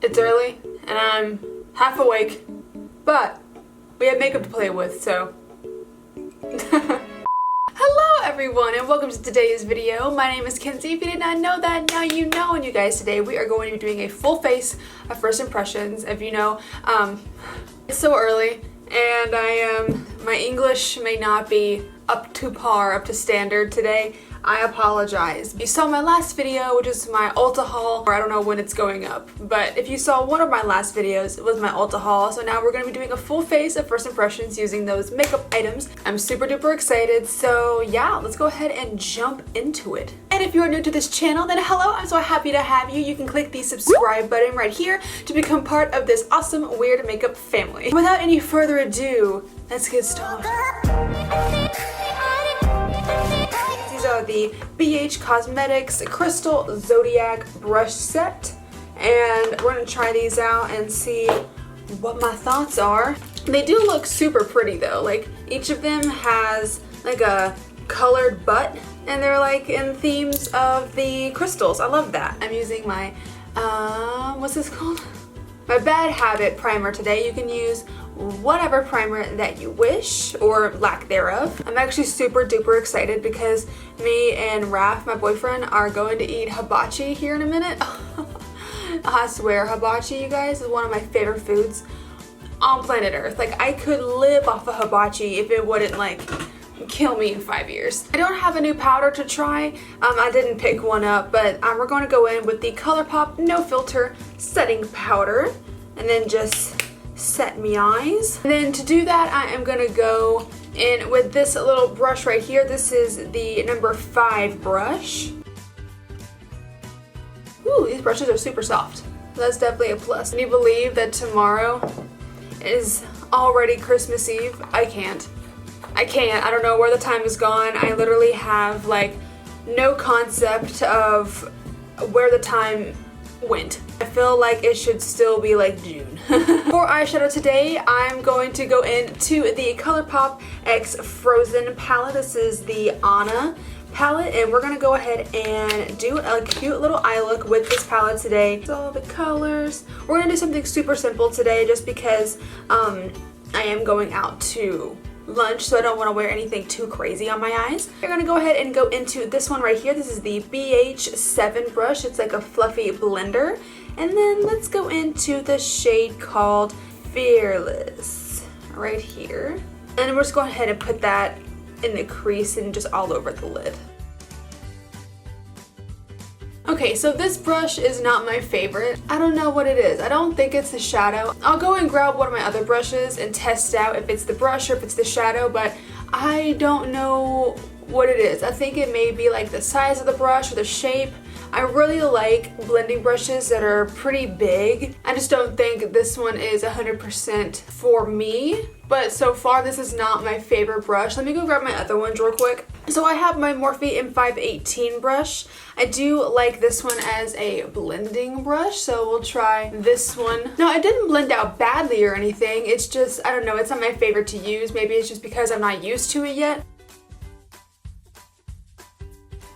It's early and I'm half awake, but we have makeup to play with, so. Hello everyone and welcome to today's video. My name is Kenzie. If you did not know that, now you know. And you guys, today we are going to be doing a full face of first impressions. If you know, it's so early and my English may not be up to par, up to standard today. I apologize. You saw my last video, which is my Ulta haul, or I don't know when it's going up, but if you saw one of my last videos, it was my Ulta haul. So now we're going to be doing a full face of first impressions using those makeup items. I'm super duper excited, so yeah, let's go ahead and jump into it. And if you are new to this channel, then hello, I'm so happy to have you. You can click the subscribe button right here to become part of this awesome weird makeup family. Without any further ado, let's get started. These are the BH Cosmetics Crystal Zodiac brush set, and we're going to try these out and see what my thoughts are. They do look super pretty though, like each of them has like a colored butt and they're like in themes of the crystals. I love that. I'm using my, what's this called? My Bad Habit primer today. You can use whatever primer that you wish or lack thereof. I'm actually super duper excited because me and Raph, my boyfriend, are going to eat hibachi here in a minute. I swear, hibachi, you guys, is one of my favorite foods on planet Earth. Like, I could live off of hibachi if it wouldn't like kill me in 5 years. I don't have a new powder to try. I didn't pick one up, but we're going to go in with the Colourpop No Filter Setting Powder and then just set me eyes. And then to do that, I am gonna go in with this little brush right here. This is the number 5 brush. Ooh, these brushes are super soft. That's definitely a plus. Can you believe that tomorrow is already Christmas Eve? I can't. I don't know where the time has gone. I literally have like no concept of where the time went. I feel like it should still be like June. For eyeshadow today, I'm going to go into the Colourpop X Frozen palette. This is the Anna palette, and we're gonna go ahead and do a cute little eye look with this palette today. So all the colors. We're gonna do something super simple today just because I am going out to lunch, so I don't want to wear anything too crazy on my eyes. We're going to go ahead and go into this one right here. This is the BH7 brush. It's like a fluffy blender. And then let's go into the shade called Fearless right here. And we're just going ahead and put that in the crease and just all over the lid. Okay, so this brush is not my favorite. I don't know what it is. I don't think it's the shadow. I'll go and grab one of my other brushes and test out if it's the brush or if it's the shadow, but I don't know what it is. I think it may be like the size of the brush or the shape. I really like blending brushes that are pretty big. I just don't think this one is 100% for me. But so far, this is not my favorite brush. Let me go grab my other ones real quick. So I have my Morphe M518 brush. I do like this one as a blending brush, so we'll try this one. No, it didn't blend out badly or anything. It's just, I don't know, it's not my favorite to use. Maybe it's just because I'm not used to it yet.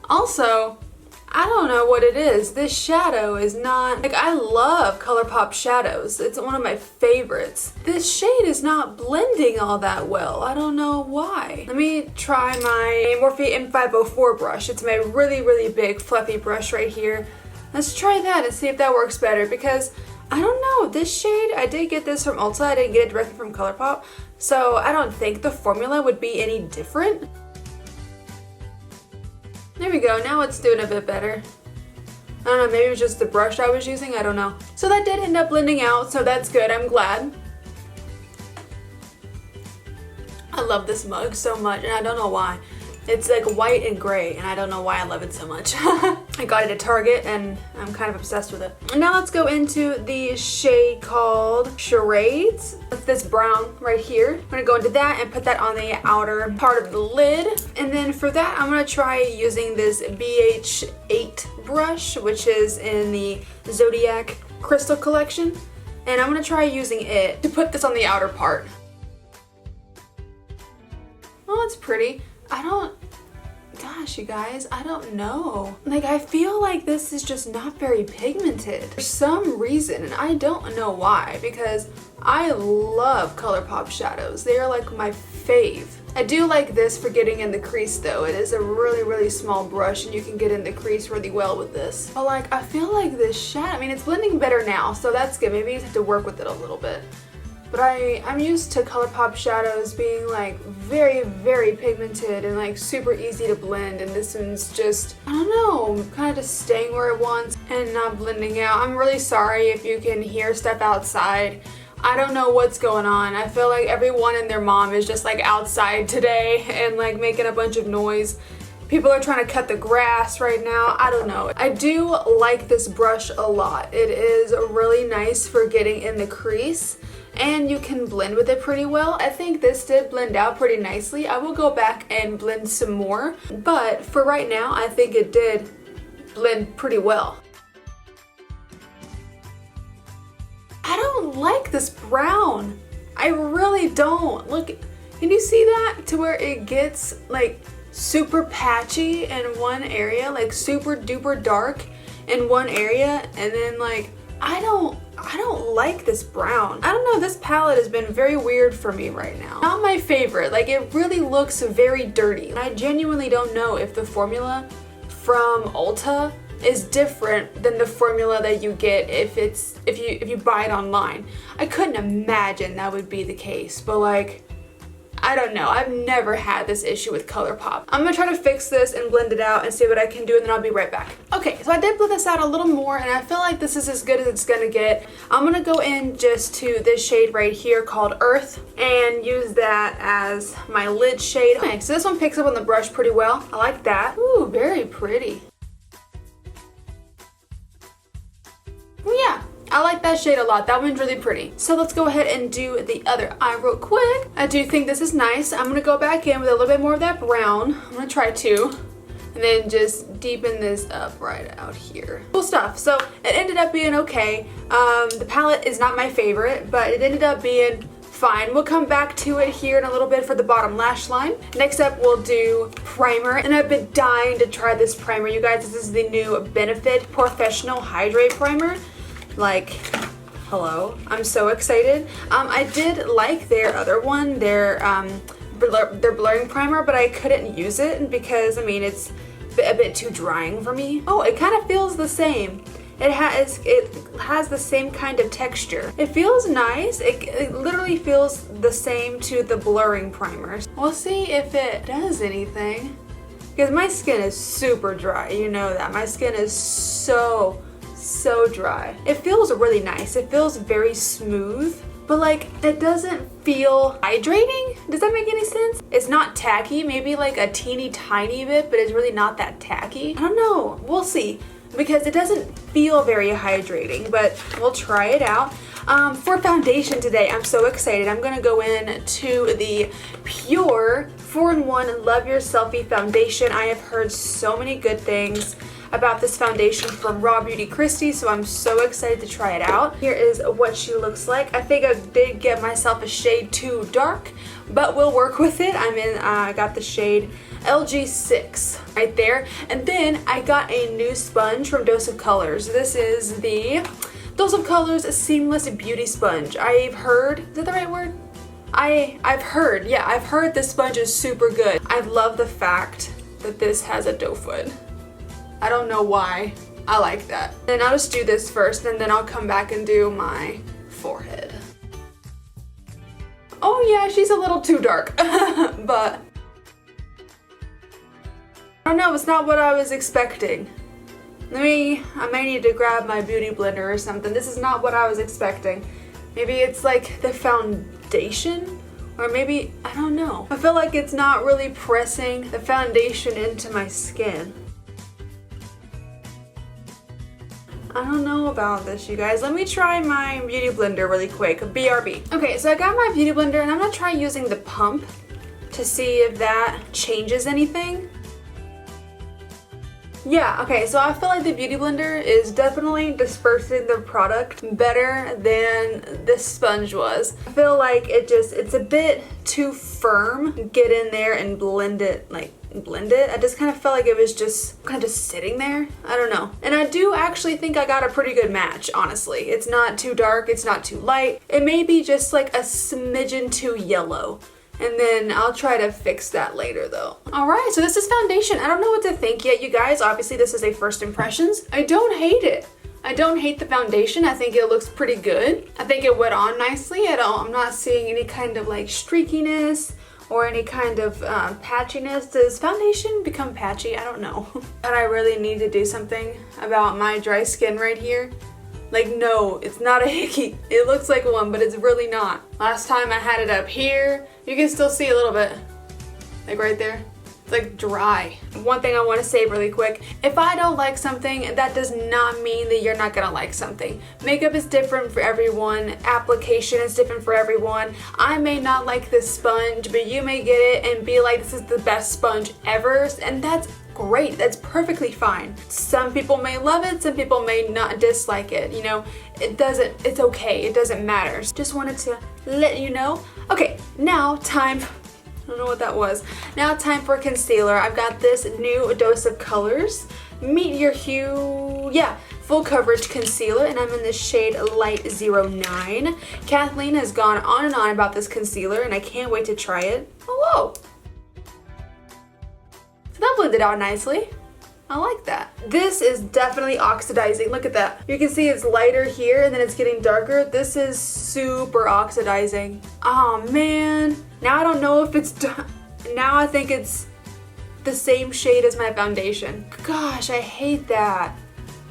Also, I don't know what it is. This shadow is not, like, I love Colourpop shadows. It's one of my favorites. This shade is not blending all that well. I don't know why. Let me try my Morphe M504 brush. It's my really, really big fluffy brush right here. Let's try that and see if that works better because I don't know. This shade, I did get this from Ulta. I didn't get it directly from Colourpop. So I don't think the formula would be any different. There we go, now it's doing a bit better. I don't know, maybe it was just the brush I was using, I don't know. So that did end up blending out, so that's good, I'm glad. I love this mug so much, and I don't know why. It's like white and gray, and I don't know why I love it so much. I got it at Target, and I'm kind of obsessed with it. And now let's go into the shade called Charades. It's this brown right here. I'm gonna go into that and put that on the outer part of the lid. And then for that, I'm gonna try using this BH8 brush, which is in the Zodiac Crystal Collection. And I'm gonna try using it to put this on the outer part. Oh, it's pretty. God, gosh, you guys, I don't know. Like, I feel like this is just not very pigmented for some reason, and I don't know why, because I love Colourpop shadows. They are like my fave. I do like this for getting in the crease though. It is a really, really small brush and you can get in the crease really well with this. But like, I feel like this shadow, I mean, it's blending better now, so that's good. Maybe you just have to work with it a little bit. But I'm used to Colourpop shadows being like very, very pigmented and like super easy to blend, and this one's just, I don't know, kind of just staying where it wants and not blending out. I'm really sorry if you can hear stuff outside. I don't know what's going on. I feel like everyone and their mom is just like outside today and like making a bunch of noise. People are trying to cut the grass right now. I don't know. I do like this brush a lot. It is really nice for getting in the crease and you can blend with it pretty well. I think this did blend out pretty nicely. I will go back and blend some more, but for right now, I think it did blend pretty well. I don't like this brown. I really don't. Look, can you see that? To where it gets like super patchy in one area, like super duper dark in one area, and then like, I don't like this brown. I don't know, this palette has been very weird for me right now. Not my favorite. Like, it really looks very dirty. And I genuinely don't know if the formula from Ulta is different than the formula that you get if you buy it online. I couldn't imagine that would be the case, but like, I don't know. I've never had this issue with Colourpop. I'm gonna try to fix this and blend it out and see what I can do, and then I'll be right back. Okay, so I did blend this out a little more, and I feel like this is as good as it's gonna get. I'm gonna go in just to this shade right here called Earth and use that as my lid shade. Okay, so this one picks up on the brush pretty well. I like that. Ooh, very pretty. Yeah, I like that shade a lot. That one's really pretty. So let's go ahead and do the other eye real quick. I do think this is nice. I'm gonna go back in with a little bit more of that brown. I'm gonna try to, and then just deepen this up right out here. Cool stuff. So it ended up being okay. The palette is not my favorite, but it ended up being fine. We'll come back to it here in a little bit for the bottom lash line. Next up, we'll do primer, and I've been dying to try this primer, you guys. This is the new Benefit Porefessional Hydrate Primer. Like, hello, I'm so excited. I did like their other one, their blurring primer, but I couldn't use it because, I mean, it's a bit too drying for me. Oh, it kind of feels the same. It has the same kind of texture. It feels nice. It literally feels the same to the blurring primers. We'll see if it does anything, because my skin is super dry. You know that. My skin is so dry. It feels really nice. It feels very smooth, but like, it doesn't feel hydrating. Does that make any sense? It's not tacky, maybe like a teeny tiny bit, but it's really not that tacky. I don't know. We'll see, because it doesn't feel very hydrating, but we'll try it out. For foundation today, I'm so excited. I'm gonna go in to the Pure 4-in-1 Love Your Selfie foundation. I have heard so many good things about this foundation from Raw Beauty Christie, so I'm so excited to try it out. Here is what she looks like. I think I did get myself a shade too dark, but we'll work with it. I got the shade LG6 right there. And then I got a new sponge from Dose of Colors. This is the Dose of Colors Seamless Beauty Sponge. I've heard, is that the right word? I've heard this sponge is super good. I love the fact that this has a doe foot. I don't know why. I like that. Then I'll just do this first, and then I'll come back and do my forehead. Oh yeah, she's a little too dark, but I don't know, it's not what I was expecting. I may need to grab my beauty blender or something. This is not what I was expecting. Maybe it's like the foundation, or maybe, I don't know. I feel like it's not really pressing the foundation into my skin. I don't know about this, you guys. Let me try my beauty blender really quick, BRB. Okay, so I got my beauty blender, and I'm gonna try using the pump to see if that changes anything. Yeah, okay, so I feel like the beauty blender is definitely dispersing the product better than this sponge was. I feel like it's a bit too firm. Get in there and blend it like blend it. I just kind of felt like it was just kind of just sitting there. I don't know. And I do actually think I got a pretty good match, honestly. It's not too dark, it's not too light. It may be just like a smidgen too yellow. And then I'll try to fix that later though. All right, so this is foundation. I don't know what to think yet, you guys. Obviously, this is a first impressions. I don't hate it. I don't hate the foundation. I think it looks pretty good. I think it went on nicely. I'm not seeing any kind of like streakiness or any kind of patchiness. Does foundation become patchy? I don't know. But I really need to do something about my dry skin right here. Like, no, it's not a hickey. It looks like one, but it's really not. Last time I had it up here, you can still see a little bit, like right there. It's like dry. One thing I want to say really quick, if I don't like something, that does not mean that you're not gonna like something. Makeup is different for everyone. Application is different for everyone. I may not like this sponge, but you may get it and be like, this is the best sponge ever, and that's great. That's perfectly fine. Some people may love it, some people may not dislike it. You know, it's okay. It doesn't matter. Just wanted to let you know. Okay, now time, I don't know what that was. Now time for concealer. I've got this new Dose of Colors Meet Your Hue, yeah, full coverage concealer, and I'm in the shade Light 09. Kathleen has gone on and on about this concealer, and I can't wait to try it. Hello. That blended out nicely. I like that. This is definitely oxidizing. Look at that. You can see it's lighter here and then it's getting darker. This is super oxidizing. Oh man. Now I don't know if it's done. Now I think it's the same shade as my foundation. Gosh, I hate that.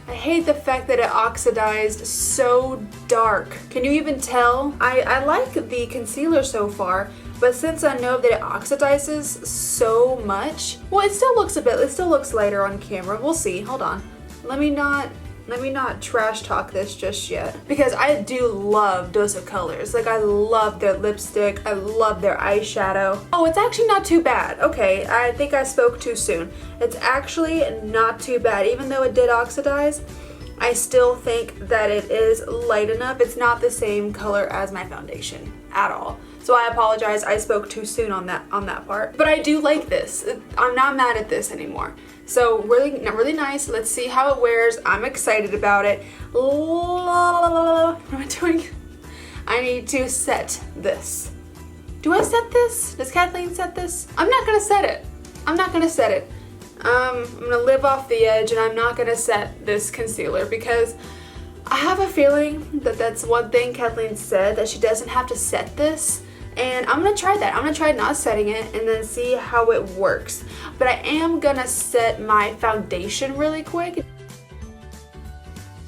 I hate the fact that it oxidized so dark. Can you even tell? I like the concealer so far, but since I know that it oxidizes so much, well, it still looks lighter on camera. We'll see. Hold on. Let me not trash talk this just yet, because I do love Dose of Colors. Like, I love their lipstick. I love their eyeshadow. Oh, it's actually not too bad. Okay, I think I spoke too soon. It's actually not too bad. Even though it did oxidize, I still think that it is light enough. It's not the same color as my foundation at all. So I apologize, I spoke too soon on that part. But I do like this. I'm not mad at this anymore. So really nice. Let's see how it wears. I'm excited about it. What am I doing? I need to set this. Do I set this? Does Kathleen set this? I'm not gonna set it. I'm not gonna set it. I'm gonna live off the edge and I'm not gonna set this concealer because I have a feeling that that's one thing Kathleen said, that she doesn't have to set this. And I'm gonna try that. I'm gonna try not setting it and then see how it works. But I am gonna set my foundation really quick.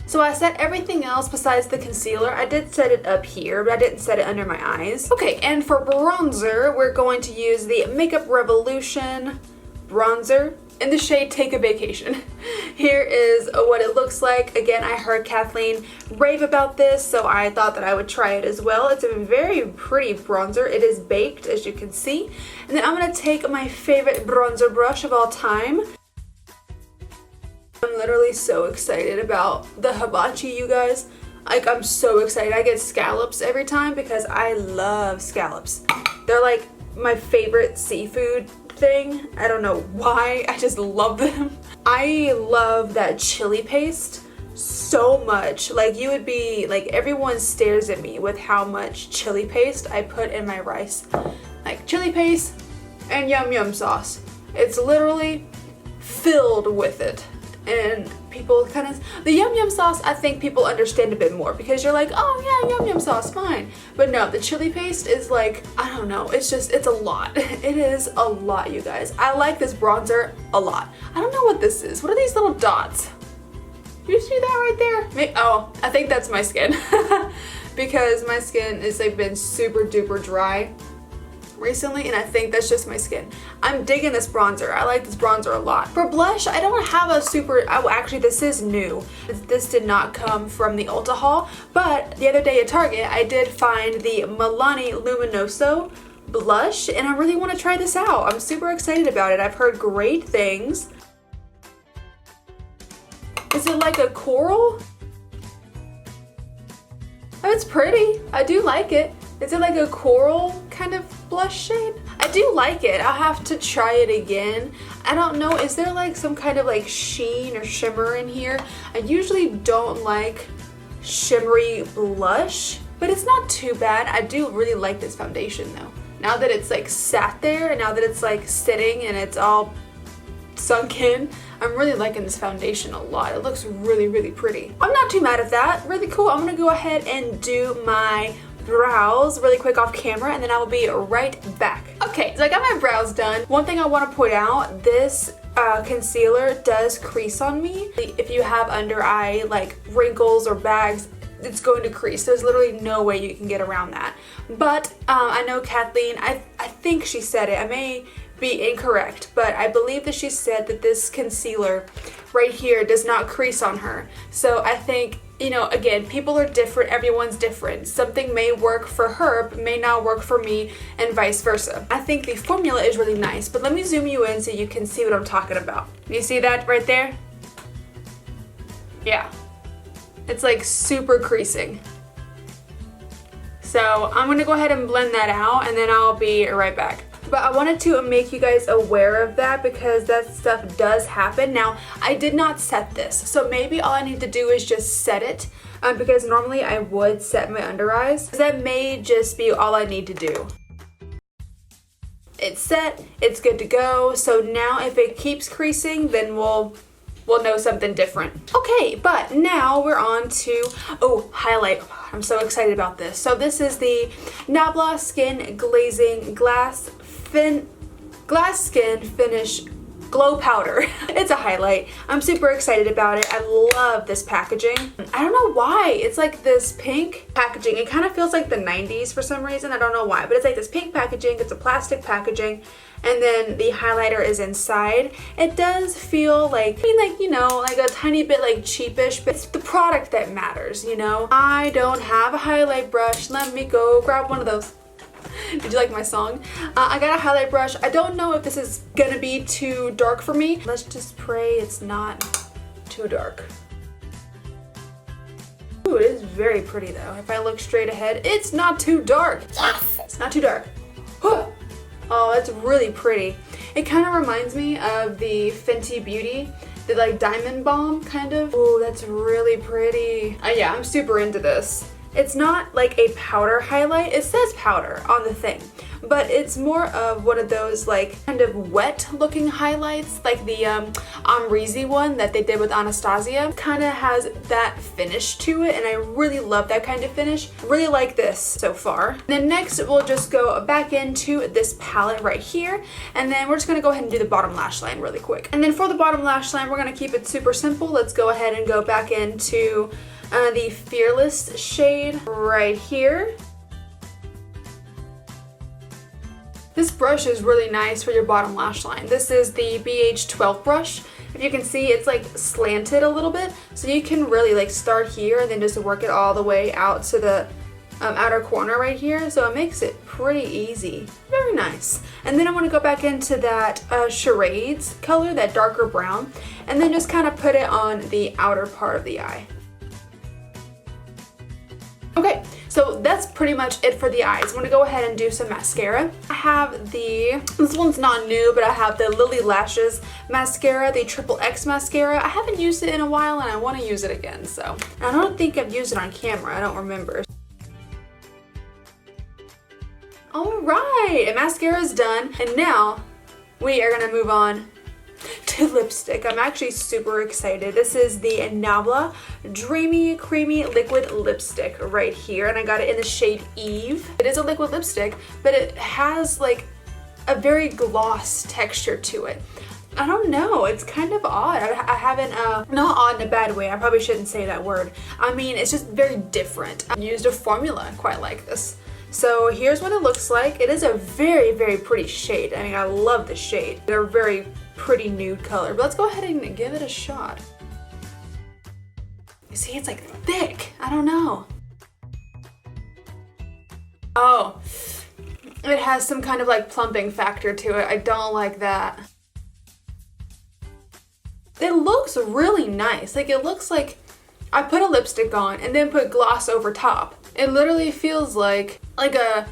So I set everything else besides the concealer. I did set it up here, but I didn't set it under my eyes. Okay, and for bronzer, we're going to use the Makeup Revolution bronzer in the shade Take a Vacation. Here is what it looks like. Again, I heard Kathleen rave about this, so I thought that I would try it as well. It's a very pretty bronzer. It is baked, as you can see. And then I'm gonna take my favorite bronzer brush of all time. I'm literally so excited about the hibachi, you guys. Like, I'm so excited. I get scallops every time because I love scallops. They're like my favorite seafood thing. I don't know why, I just love them. I love that chili paste so much. Like, you would be like, everyone stares at me with how much chili paste I put in my rice. Like, chili paste and yum yum sauce. It's literally filled with it. And people kind of, the yum yum sauce, I think people understand a bit more because you're like, oh yeah, yum yum sauce, fine. But no, the chili paste is like, I don't know, it's a lot. It is a lot, you guys. I like this bronzer a lot. I don't know what this is. What are these little dots? You see that right there? Oh, I think that's my skin. Because my skin is like been super duper dry recently, and I think that's just my skin. I'm digging this bronzer. I like this bronzer a lot. For blush, I don't have a super, actually this is new. This did not come from the Ulta haul, but the other day at Target, I did find the Milani Luminoso blush, and I really want to try this out. I'm super excited about it. I've heard great things. Is it like a coral? Oh, it's pretty. I do like it. Is it like a coral kind of blush shade. I do like it. I'll have to try it again. I don't know, is there like some kind of like sheen or shimmer in here? I usually don't like shimmery blush, but it's not too bad. I do really like this foundation though. Now that it's like sat there and now that it's like sitting and it's all sunk in, I'm really liking this foundation a lot. It looks really, really pretty. I'm not too mad at that. Really cool. I'm gonna go ahead and do my brows really quick off camera and then I will be right back. Okay, so I got my brows done. One thing I want to point out, this concealer does crease on me. If you have under eye like wrinkles or bags, it's going to crease. There's literally no way you can get around that. But I know Kathleen, I think she said it. I may be incorrect, but I believe that she said that this concealer right here does not crease on her. So I think, you know, again, people are different, everyone's different. Something may work for her, but may not work for me, and vice versa. I think the formula is really nice, but let me zoom you in so you can see what I'm talking about. You see that right there? Yeah. It's like super creasing. So I'm gonna go ahead and blend that out and then I'll be right back. But I wanted to make you guys aware of that because that stuff does happen. Now, I did not set this, so maybe all I need to do is just set it because normally I would set my under eyes. That may just be all I need to do. It's set, it's good to go. So now if it keeps creasing, then we'll know something different. Okay, but now we're on to, highlight. I'm so excited about this. So this is the Nabla Skin Glazing Glass Skin Finish Glow Powder. It's a highlight. I'm super excited about it. I love this packaging. I don't know why. It's like this pink packaging. It kind of feels like the 90s for some reason. I don't know why, but it's like this pink packaging. It's a plastic packaging. And then the highlighter is inside. It does feel like, you know, like a tiny bit like cheapish, but it's the product that matters, you know? I don't have a highlight brush. Let me go grab one of those. Did you like my song? I got a highlight brush. I don't know if this is gonna be too dark for me. Let's just pray it's not too dark. Ooh, it is very pretty though. If I look straight ahead, it's not too dark. Yes! It's not too dark. Oh, that's really pretty. It kind of reminds me of the Fenty Beauty, the like Diamond Bomb kind of. Oh, that's really pretty. Yeah, I'm super into this. It's not like a powder highlight. It says powder on the thing, but it's more of one of those like kind of wet looking highlights, like the Amrezy one that they did with Anastasia. Kind of has that finish to it, and I really love that kind of finish. Really like this so far. And then next we'll just go back into this palette right here, and then we're just gonna go ahead and do the bottom lash line really quick. And then for the bottom lash line, we're gonna keep it super simple. Let's go ahead and go back into the Fearless shade right here. This brush is really nice for your bottom lash line. This is the BH12 brush. If you can see, it's like slanted a little bit, so you can really like start here and then just work it all the way out to the outer corner right here, so it makes it pretty easy. Very nice. And then I want to go back into that Charades color, that darker brown, and then just kind of put it on the outer part of the eye. Okay, so that's pretty much it for the eyes. I'm gonna go ahead and do some mascara. I have this one's not new, but I have the Lilly Lashes mascara, the XXX mascara. I haven't used it in a while and I want to use it again, so. I don't think I've used it on camera, I don't remember. Alright, and mascara is done, and now we are gonna move on to lipstick. I'm actually super excited. This is the Nabla Dreamy Creamy Liquid Lipstick right here, and I got it in the shade Eve. It is a liquid lipstick, but it has like a very gloss texture to it. I don't know, it's kind of odd. I haven't, not odd in a bad way, I probably shouldn't say that word. I mean, it's just very different. I used a formula quite like this. So here's what it looks like. It is a very, very pretty shade. I mean, I love the shade. They're very pretty nude color, but let's go ahead and give it a shot. You see, it's like thick. I don't know. Oh, it has some kind of like plumping factor to it. I don't like that. It looks really nice. Like it looks like I put a lipstick on and then put gloss over top. It literally feels like a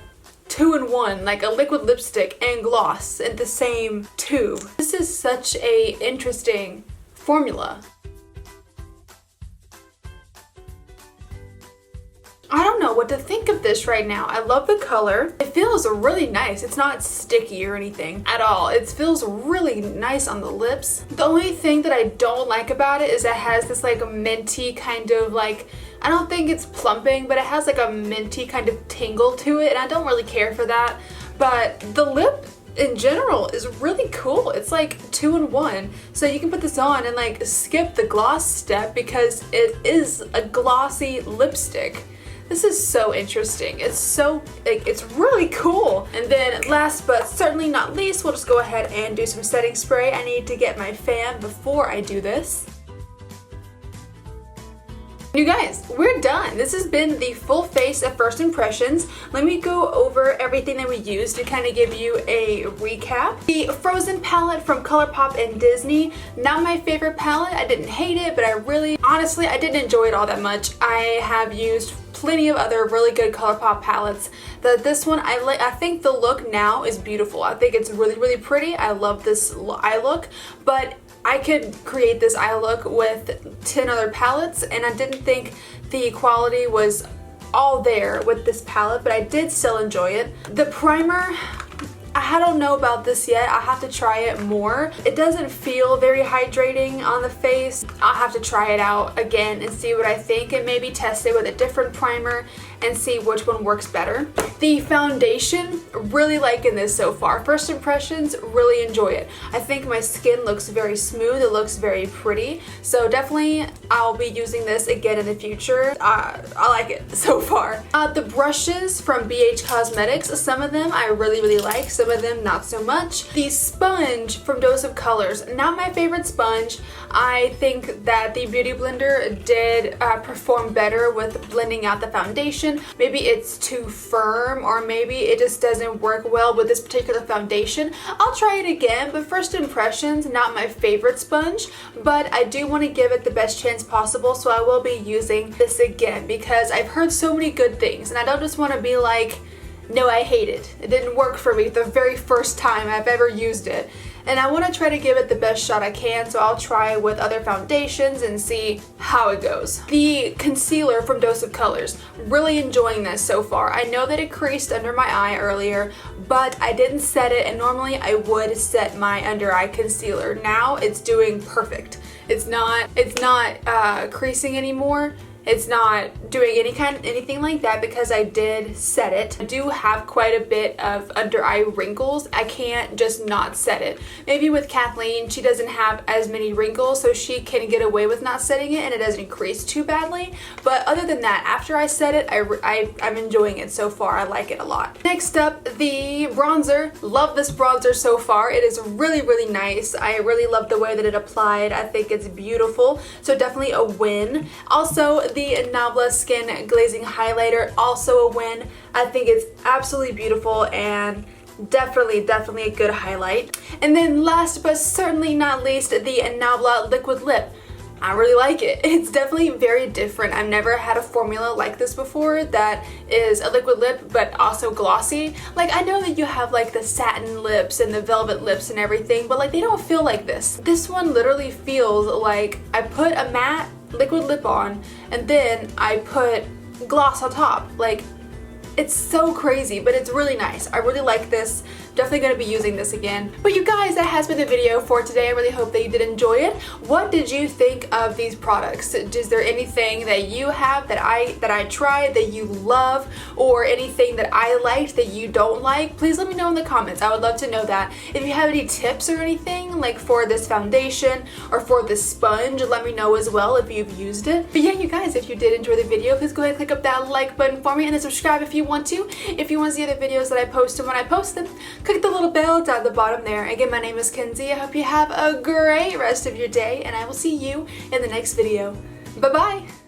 2-in-1, like a liquid lipstick and gloss in the same tube. This is such a interesting formula. I don't know what to think of this right now. I love the color. It feels really nice. It's not sticky or anything at all. It feels really nice on the lips. The only thing that I don't like about it is it has this like minty kind of like, I don't think it's plumping, but it has like a minty kind of tingle to it, and I don't really care for that. But the lip in general is really cool. It's like 2-in-1. So you can put this on and like skip the gloss step because it is a glossy lipstick. This is so interesting. It's so, like, it's really cool. And then last but certainly not least, we'll just go ahead and do some setting spray. I need to get my fan before I do this. You guys, we're done. This has been the full face of first impressions. Let me go over everything that we used to kind of give you a recap. The Frozen palette from Colourpop and Disney, not my favorite palette. I didn't hate it, but honestly, I didn't enjoy it all that much. I have used plenty of other really good Colourpop palettes. This one, I think the look now is beautiful. I think it's really, really pretty. I love this eye look, but I could create this eye look with 10 other palettes, and I didn't think the quality was all there with this palette, but I did still enjoy it. The primer, I don't know about this yet. I'll have to try it more. It doesn't feel very hydrating on the face. I'll have to try it out again and see what I think, and maybe test it with a different primer and see which one works better. The foundation, really liking this so far. First impressions, really enjoy it. I think my skin looks very smooth. It looks very pretty. So definitely I'll be using this again in the future. I like it so far. The brushes from BH Cosmetics, some of them I really, really like. Some of them not so much. The sponge from Dose of Colors, not my favorite sponge. I think that the Beauty Blender did perform better with blending out the foundation. Maybe it's too firm, or maybe it just doesn't work well with this particular foundation. I'll try it again, but first impressions, not my favorite sponge, but I do want to give it the best chance possible, so I will be using this again because I've heard so many good things, and I don't just want to be like, no, I hate it. It didn't work for me the very first time I've ever used it. And I want to try to give it the best shot I can, so I'll try with other foundations and see how it goes. The concealer from Dose of Colors, really enjoying this so far. I know that it creased under my eye earlier, but I didn't set it, and normally I would set my under eye concealer. Now it's doing perfect. It's not creasing anymore. It's not doing anything like that because I did set it. I do have quite a bit of under eye wrinkles. I can't just not set it. Maybe with Kathleen, she doesn't have as many wrinkles, so she can get away with not setting it and it doesn't crease too badly. But other than that, after I set it, I'm enjoying it so far. I like it a lot. Next up, the bronzer. Love this bronzer so far. It is really, really nice. I really love the way that it applied. I think it's beautiful. So definitely a win. Also, the Nabla Skin Glazing Highlighter, also a win. I think it's absolutely beautiful and definitely a good highlight. And then last but certainly not least, the Nabla Liquid Lip. I really like it. It's definitely very different. I've never had a formula like this before that is a liquid lip but also glossy. Like, I know that you have like the satin lips and the velvet lips and everything, but like they don't feel like this. This one literally feels like I put a matte liquid lip on and then I put gloss on top. Like, it's so crazy, but it's really nice. I really like this. Definitely going to be using this again. But you guys, that has been the video for today. I really hope that you did enjoy it. What did you think of these products? Is there anything that you have that I tried that you love, or anything that I liked that you don't like? Please let me know in the comments. I would love to know that. If you have any tips or anything like for this foundation or for this sponge, let me know as well if you've used it. But yeah, you guys, if you did enjoy the video, please go ahead and click up that like button for me, and then subscribe if you want to. If you want to see other videos that I post, and when I post them, click the little bell down the bottom there. Again, my name is Kenzie. I hope you have a great rest of your day, and I will see you in the next video. Bye-bye!